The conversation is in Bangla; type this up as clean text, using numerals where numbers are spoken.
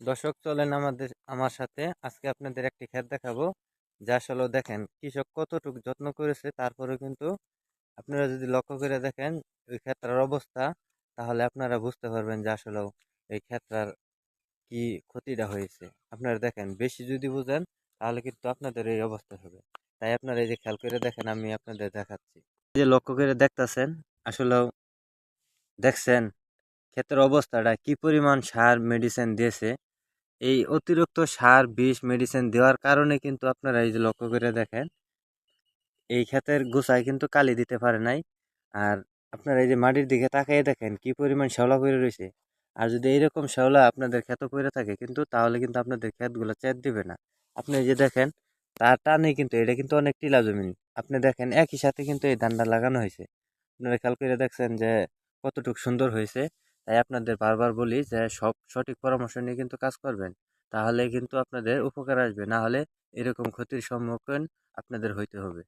দর্শক চলেন আমার সাথে আজকে আপনাদের একটি ক্ষেত দেখাবো। যা আসলে দেখেন কৃষক কতটুকু যত্ন করেছে, তারপরে কিন্তু আপনারা যদি লক্ষ্য করে দেখেন ওই ক্ষেতটার অবস্থা, তাহলে আপনারা বুঝতে পারবেন যে আসলে এই ক্ষেতটার কি ক্ষতিটা হয়েছে। আপনারা দেখেন বেশি যদি বুঝেন তাহলে কিন্তু আপনাদের এই অবস্থা হবে। তাই আপনারা এই যে খেয়াল করে দেখেন, আমি আপনাদের দেখাচ্ছি। এই যে লক্ষ্য করে দেখতাছেন, আসলে দেখছেন ক্ষেতের অবস্থাটা কি পরিমাণ সার মেডিসিন দিয়েছে। এই অতিরিক্ত সার বিষ মেডিসিন দেওয়ার কারণে কিন্তু আপনারা এই যে লক্ষ্য করে দেখেন এই ক্ষেতের গোছায় কিন্তু কালি দিতে পারে নাই। আর আপনারা এই যে মাটির দিকে তাকিয়ে দেখেন কি পরিমাণ শ্যাওলা পড়ে রয়েছে। আর যদি এইরকম শ্যাওলা আপনাদের ক্ষেত পড়ে থাকে কিন্তু, তাহলে কিন্তু আপনাদের ক্ষেতগুলো চেত দিবে না। আপনি এই যে দেখেন তার টানে কিন্তু এটা কিন্তু অনেক টিলা জমি। আপনি দেখেন একই সাথে কিন্তু এই ধানটা লাগানো হয়েছে। আপনারা খেয়াল করে দেখছেন যে কতটুকু সুন্দর হয়েছে। তাই আপনাদের বারবার বলি যে সব সঠিক পরামর্শ নিয়ে কিন্তু কাজ করবেন, তাহলে কিন্তু আপনাদের উপকার আসবে, না হলে এরকম ক্ষতির সম্মুখীন আপনাদের হইতে হবে।